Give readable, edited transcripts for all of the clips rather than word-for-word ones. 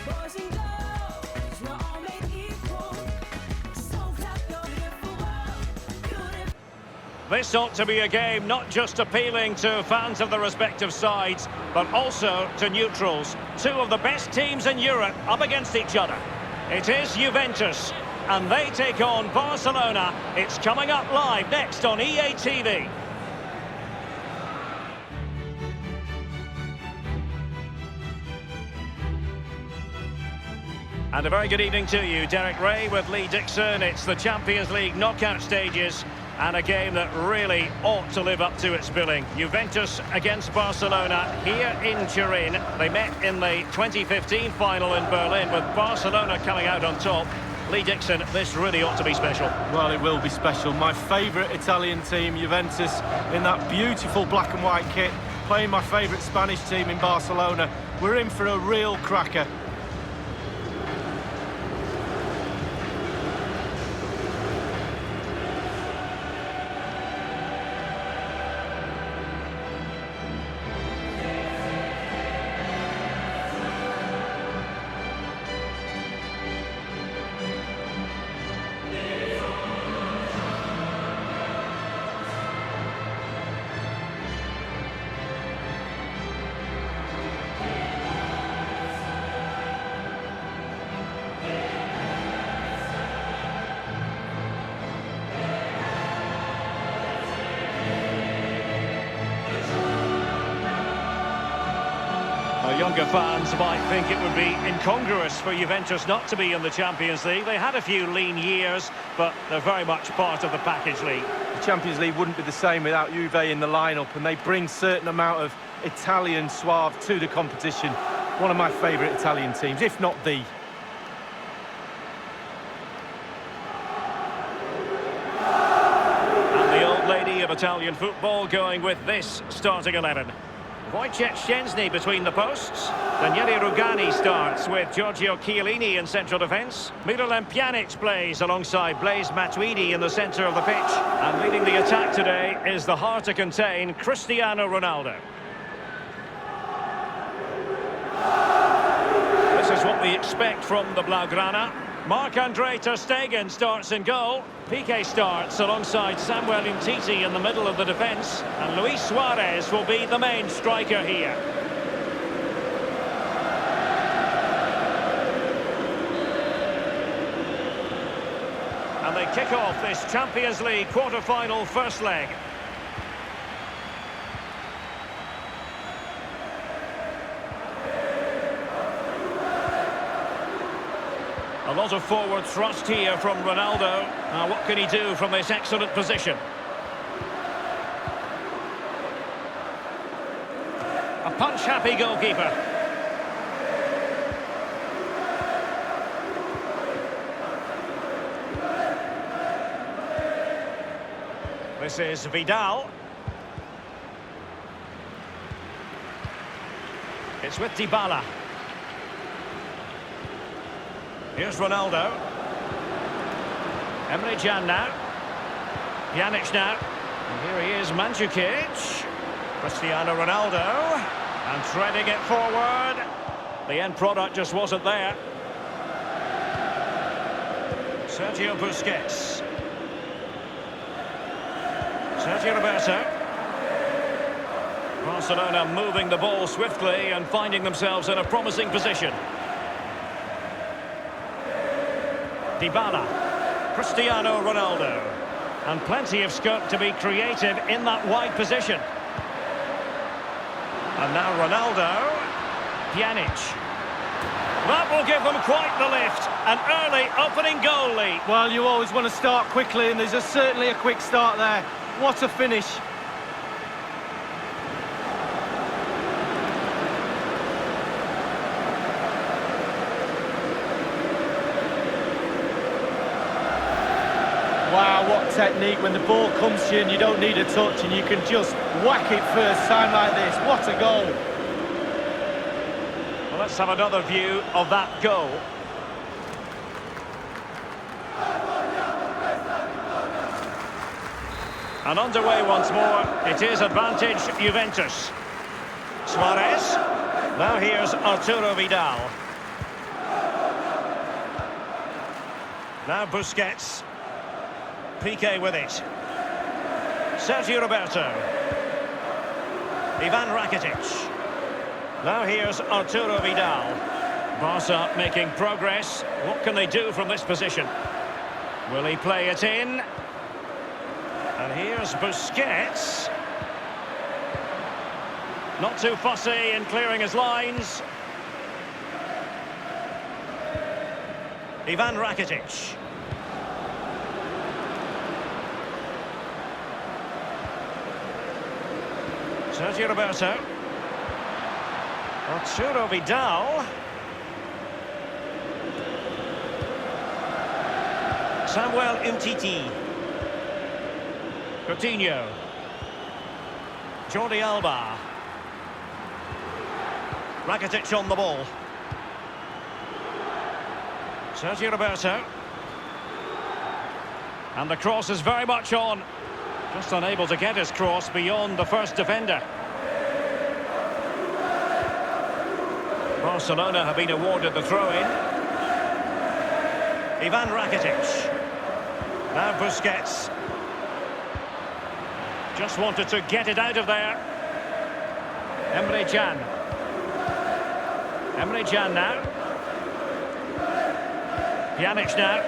Boys and girls, we're all made equal. So clap your beautiful world, beautiful. This ought to be a game not just appealing to fans of the respective sides, but also to neutrals. Two of the best teams in Europe up against each other. It is Juventus, and they take on Barcelona. It's coming up live next on EA TV. And a very good evening to you, Derek Ray with Lee Dixon. It's the Champions League knockout stages and a game that really ought to live up to its billing. Juventus against Barcelona here in Turin. They met in the 2015 final in Berlin with Barcelona coming out on top. Lee Dixon, this really ought to be special. Well, it will be special. My favourite Italian team, Juventus, in that beautiful black and white kit, playing my favourite Spanish team in Barcelona. We're in for a real cracker. Younger fans might think it would be incongruous for Juventus not to be in the Champions League. They had a few lean years, but they're very much part of the package league. The Champions League wouldn't be the same without Juve in the lineup, and they bring certain amount of Italian suave to the competition. One of my favourite Italian teams, if not the. And the old lady of Italian football going with this starting 11. Wojciech Szczęsny between the posts. Daniele Rugani starts with Giorgio Chiellini in central defence. Miralem Pjanic plays alongside Blaise Matuidi in the centre of the pitch. And leading the attack today is the hard to contain Cristiano Ronaldo. This is what we expect from the Blaugrana. Marc-Andre ter Stegen starts in goal. Piqué starts alongside Samuel Umtiti in the middle of the defence. And Luis Suarez will be the main striker here. And they kick off this Champions League quarter-final first leg. A lot of forward thrust here from Ronaldo. Now, what can he do from this excellent position? A punch-happy goalkeeper. This is Vidal. It's with Dybala. Here's Ronaldo. Emre Can now. Pjanic now. And here he is, Mandzukic. Cristiano Ronaldo. And threading it forward. The end product just wasn't there. Sergio Busquets. Sergio Roberto. Barcelona moving the ball swiftly and finding themselves in a promising position. Dybala, Cristiano Ronaldo, and plenty of scope to be creative in that wide position. And now Ronaldo, Pjanic. That will give them quite the lift, an early opening goal lead. Well, you always want to start quickly, and there's certainly a quick start there. What a finish. Wow, what technique when the ball comes to you and you don't need a touch and you can just whack it first time like this. What a goal. Well, let's have another view of that goal. And underway once more, it is advantage Juventus. Suarez, now here's Arturo Vidal. Now Busquets. Piqué with it. Sergio Roberto. Ivan Rakitic. Now here's Arturo Vidal. Barca making progress. What can they do from this position? Will he play it in? And here's Busquets. Not too fussy in clearing his lines. Ivan Rakitic. Sergio Roberto. Arturo Vidal. Samuel Umtiti. Coutinho. Jordi Alba. Rakitic on the ball. Sergio Roberto. And the cross is very much on. Just unable to get his cross beyond the first defender. Barcelona have been awarded the throw-in. Ivan Rakitic. Now Busquets. Just wanted to get it out of there. Emre Can. Emre Can now. Pjanic now.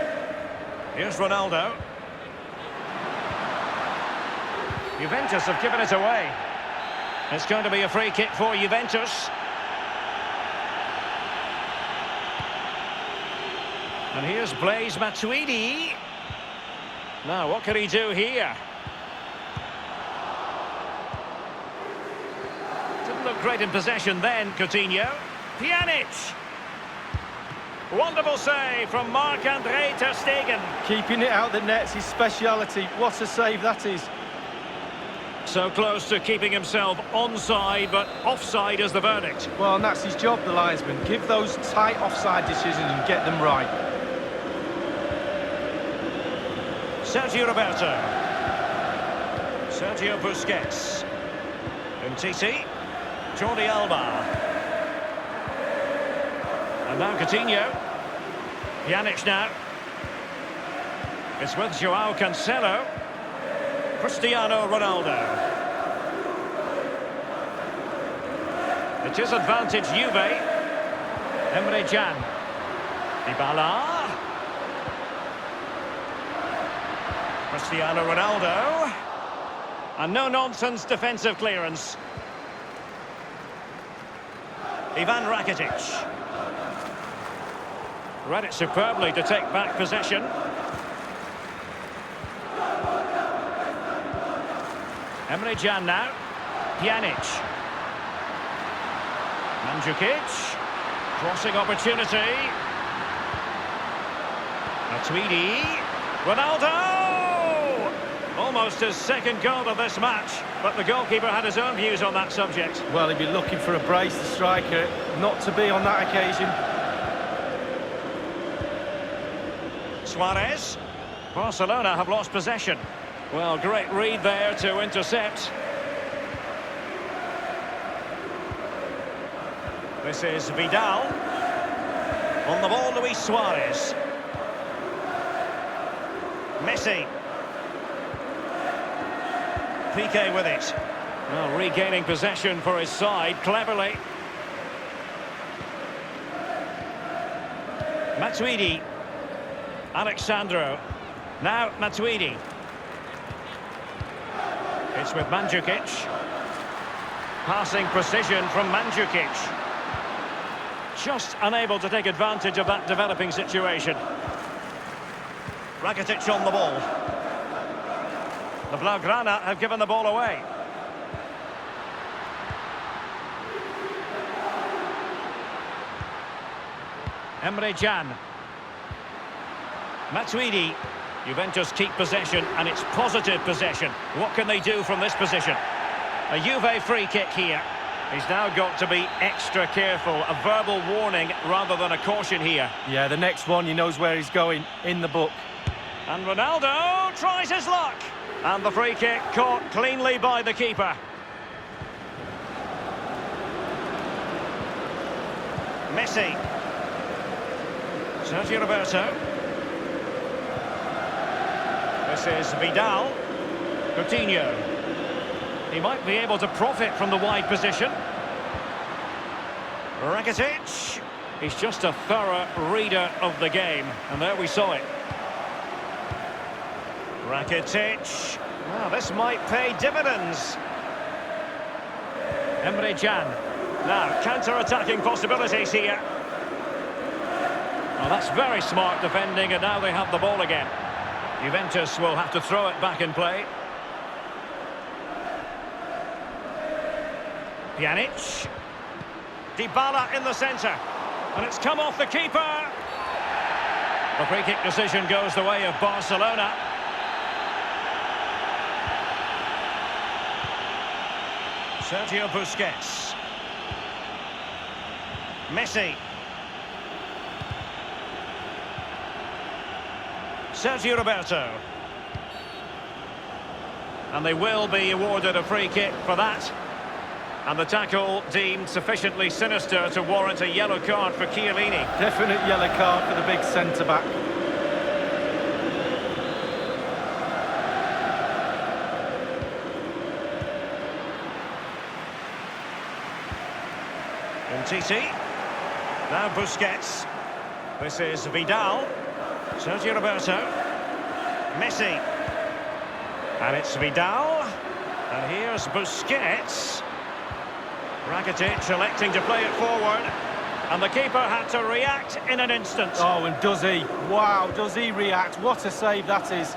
Here's Ronaldo. Juventus have given it away. It's going to be a free kick for Juventus. And here's Blaise Matuidi. Now, what can he do here? Didn't look great in possession then, Coutinho. Pjanic. Wonderful save from Marc-Andre ter Stegen. Keeping it out the net's his speciality. What a save that is. So close to keeping himself onside, but offside is the verdict. Well, and that's his job, the linesman. Give those tight offside decisions and get them right. Sergio Roberto. Sergio Busquets. Umtiti. Jordi Alba. And now Coutinho. Pjanic now. It's with Joao Cancelo. Cristiano Ronaldo. It is advantage Juve. Emre Can. Dybala. Cristiano Ronaldo. And no-nonsense defensive clearance. Ivan Rakitic. Read it superbly to take back possession. Emre Can now. Pjanic. Mandzukic. Crossing opportunity. Matuidi. Ronaldo! Almost his second goal of this match, but the goalkeeper had his own views on that subject. Well, he'd be looking for a brace, the striker, not to be on that occasion. Suarez. Barcelona have lost possession. Well, great read there to intercept. This is Vidal. On the ball, Luis Suarez. Messi. Piqué with it. Well, regaining possession for his side, cleverly. Matuidi. Alexandro. Now Matuidi. It's with Mandzukic. Passing precision from Mandzukic. Just unable to take advantage of that developing situation. Rakitic on the ball. The Blaugrana have given the ball away. Emre Can. Matuidi. Juventus keep possession, and it's positive possession. What can they do from this position? A Juve free kick here. He's now got to be extra careful. A verbal warning rather than a caution here. Yeah, the next one, he knows where he's going, in the book. And Ronaldo tries his luck. And the free kick caught cleanly by the keeper. Messi. Sergio Roberto. This is Vidal. Coutinho. He might be able to profit from the wide position. Rakitic. He's just a thorough reader of the game. And there we saw it. Rakitic. Well, this might pay dividends. Emre Can. Now, counter-attacking possibilities here. Well, that's very smart defending, and now they have the ball again. Juventus will have to throw it back in play. Pjanic. Dybala in the centre. And it's come off the keeper. The free-kick decision goes the way of Barcelona. Sergio Busquets. Messi. Sergio Roberto. And they will be awarded a free kick for that. And the tackle deemed sufficiently sinister to warrant a yellow card for Chiellini. Definite yellow card for the big centre-back. Umtiti. Now Busquets. This is Vidal. Sergio Roberto. Messi. And it's Vidal. And here's Busquets. Rakitic electing to play it forward. And the keeper had to react in an instant. Oh, and does he? Wow, does he react? What a save that is.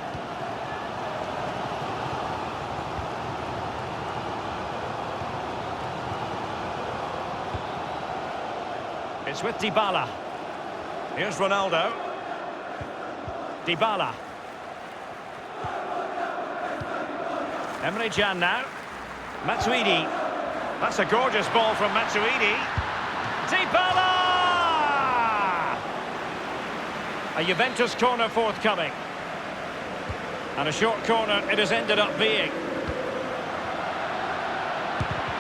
It's with Dybala. Here's Ronaldo. Dybala. Emre Can now. Matuidi. That's a gorgeous ball from Matuidi. Dybala! A Juventus corner forthcoming. And a short corner it has ended up being.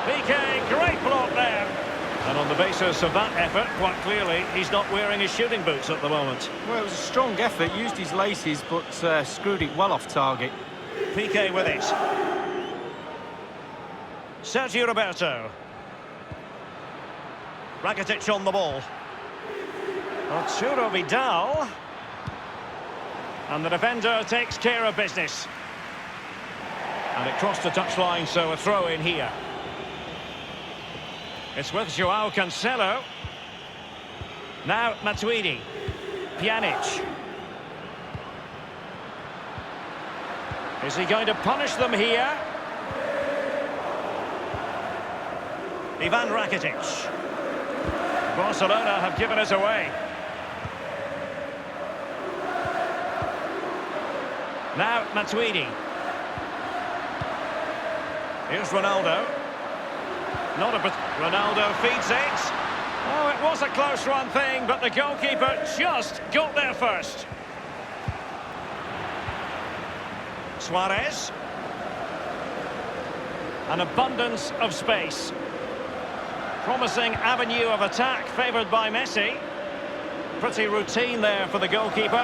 PK, great block there. And on the basis of that effort, quite clearly, he's not wearing his shooting boots at the moment. Well, it was a strong effort, used his laces, but screwed it well off target. PK with it. Sergio Roberto. Rakitic on the ball. Arturo Vidal. And the defender takes care of business. And it crossed the touchline, so a throw in here. It's with Joao Cancelo. Now Matuidi. Pjanic. Is he going to punish them here? Ivan Rakitic. Barcelona have given us away. Now Matuidi. Here's Ronaldo. Not a bit. Ronaldo feeds it. Oh, it was a close run thing, but the goalkeeper just got there first. Suarez. An abundance of space. Promising avenue of attack favoured by Messi. Pretty routine there for the goalkeeper.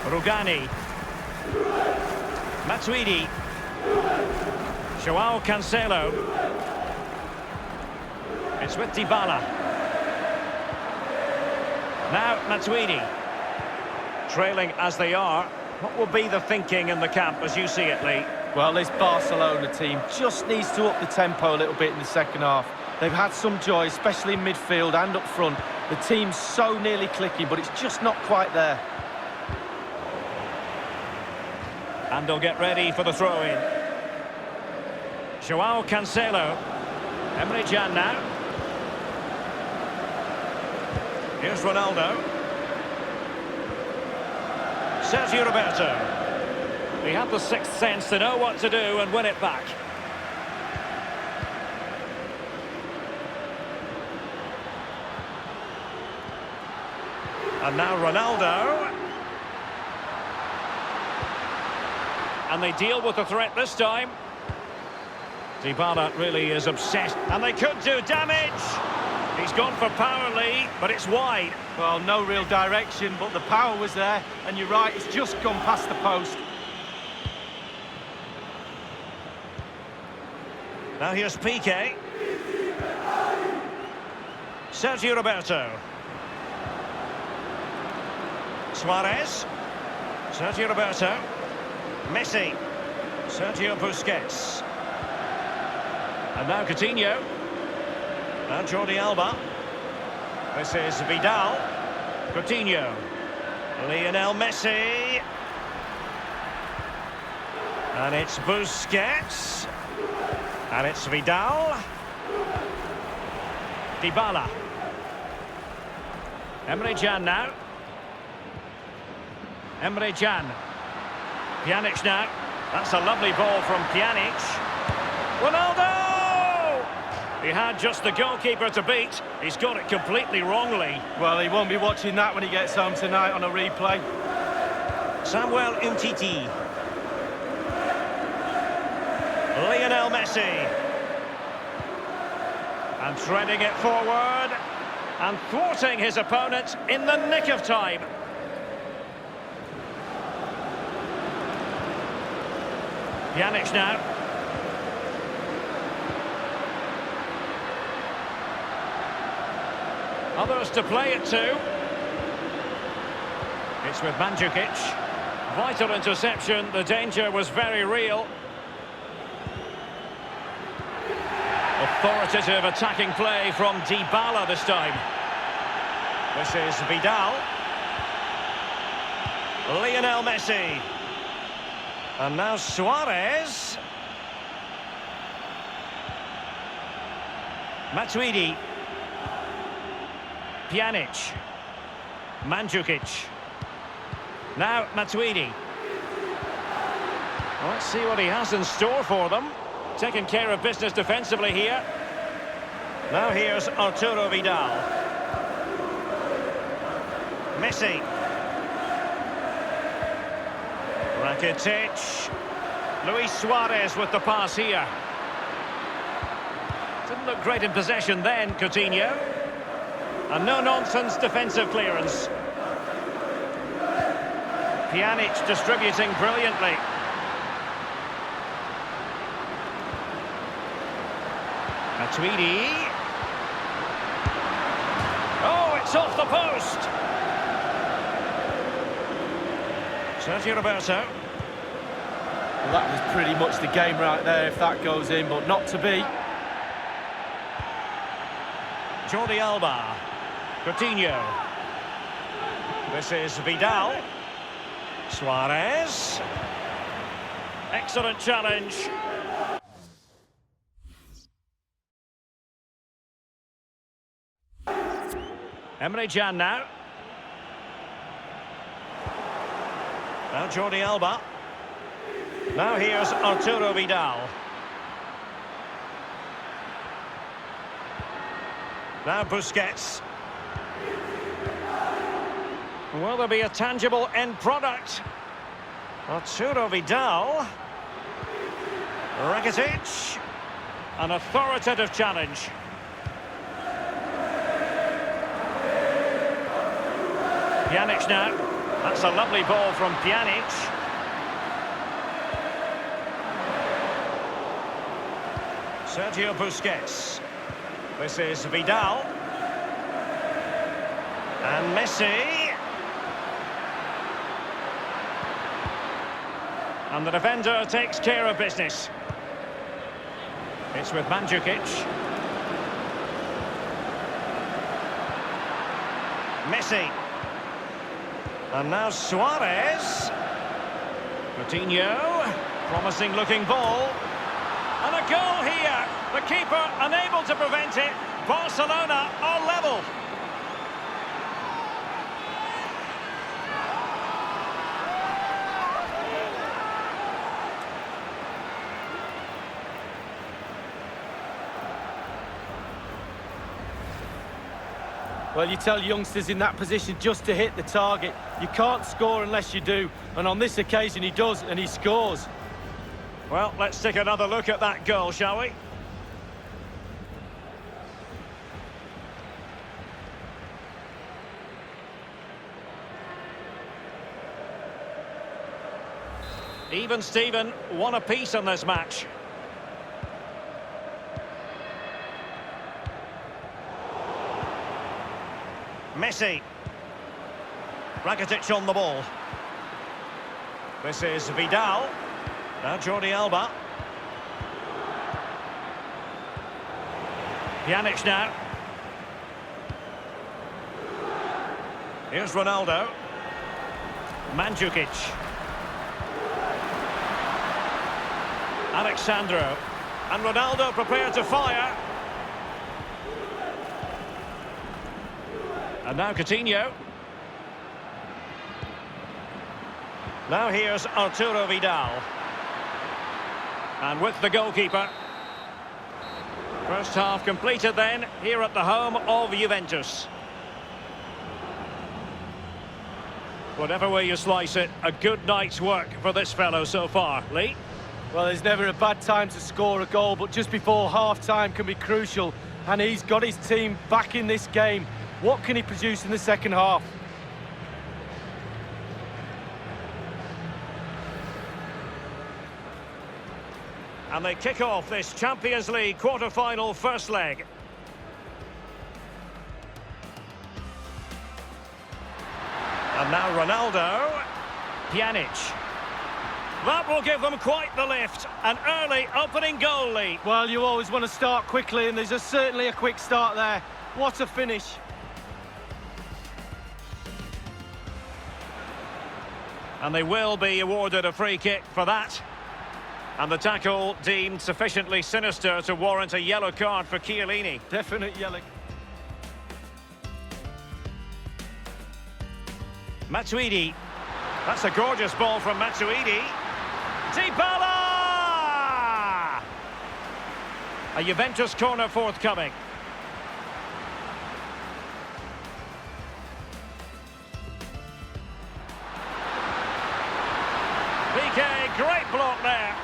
Rugani. Matuidi. Joao Cancelo. It's with Dybala. Now Matuidi. Trailing as they are. What will be the thinking in the camp as you see it, Lee? Well, this Barcelona team just needs to up the tempo a little bit in the second half. They've had some joy, especially in midfield and up front. The team's so nearly clicking, but it's just not quite there. And they'll get ready for the throw-in. Joao Cancelo. Emre Can now. Here's Ronaldo. Sergio Roberto. He had the sixth sense to know what to do and win it back. And now Ronaldo. And they deal with the threat this time. Dybala really is obsessed. And they could do damage. He's gone for power, Lee, but it's wide. Well, no real direction, but the power was there. And you're right, it's just gone past the post. Now here's Piqué. Sergio Roberto. Suarez. Sergio Roberto. Messi. Sergio Busquets. And now Coutinho. And Jordi Alba. This is Vidal. Coutinho. Lionel Messi. And it's Busquets. And it's Vidal. Dybala. Emre Can now. Emre Can. Pjanic now. That's a lovely ball from Pjanic. Ronaldo! He had just the goalkeeper to beat. He's got it completely wrongly. Well, he won't be watching that when he gets home tonight on a replay. Samuel Umtiti. Lionel Messi. And threading it forward. And thwarting his opponent in the nick of time. Pjanic now. Others to play it to. It's with Mandzukic. Vital interception. The danger was very real. Authoritative attacking play from Dybala this time. This is Vidal. Lionel Messi. And now Suarez. Matuidi. Pjanic. Mandzukic. Now Matuidi. Let's see what he has in store for them. Taking care of business defensively here. Now here's Arturo Vidal. Messi. Rakitic. Luis Suarez with the pass here. Didn't look great in possession then, Coutinho. A no-nonsense defensive clearance. Pjanic distributing brilliantly. Matuidi. Oh, it's off the post. Sergio Roberto. Well, that was pretty much the game right there if that goes in, but not to be. Jordi Alba. Coutinho. This is Vidal. Suarez. Excellent challenge. Emre Can now. Now Jordi Alba. Now here's Arturo Vidal. Now Busquets. Will there be a tangible end product? Arturo Vidal. Rakitic. An authoritative challenge. Pjanic now. That's a lovely ball from Pjanic. Sergio Busquets. This is Vidal. And Messi. And the defender takes care of business. It's with Mandzukic. Messi. And now Suarez. Coutinho. Promising looking ball. And a goal here. The keeper unable to prevent it. Barcelona are level. Well, you tell youngsters in that position just to hit the target. You can't score unless you do. And on this occasion he does, and he scores. Well, let's take another look at that goal, shall we? Even Steven, one apiece in this match. Messi. Rakitic on the ball. This is Vidal. Now Jordi Alba. Pjanic now. Here's Ronaldo. Mandzukic. Alexandro. And Ronaldo prepared to fire. And now Coutinho. Now here's Arturo Vidal. And with the goalkeeper. First half completed then, here at the home of Juventus. Whatever way you slice it, a good night's work for this fellow so far. Lee? Well, there's never a bad time to score a goal, but just before half-time can be crucial. And he's got his team back in this game. What can he produce in the second half? And they kick off this Champions League quarter-final first leg. And now Ronaldo. Pjanic. That will give them quite the lift. An early opening goal lead. Well, you always want to start quickly, and there's certainly a quick start there. What a finish. And they will be awarded a free kick for that. And the tackle deemed sufficiently sinister to warrant a yellow card for Chiellini. Definite yellow. Matuidi. That's a gorgeous ball from Matuidi. Dybala! A Juventus corner forthcoming. PK, great block there.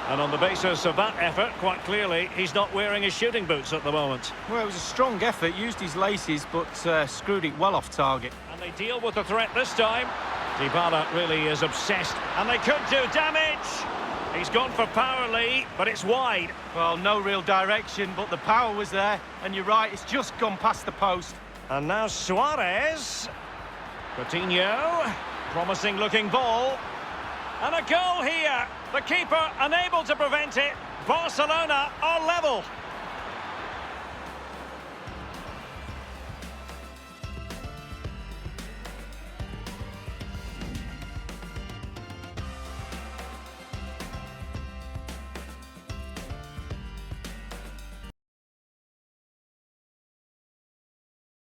And on the basis of that effort, quite clearly, he's not wearing his shooting boots at the moment. Well, it was a strong effort, used his laces, but screwed it well off target. And they deal with the threat this time. Dybala really is obsessed, and they could do damage. He's gone for power, Lee, but it's wide. Well, no real direction, but the power was there, and you're right, it's just gone past the post. And now Suarez. Coutinho. Promising looking ball. And a goal here. The keeper unable to prevent it. Barcelona are level.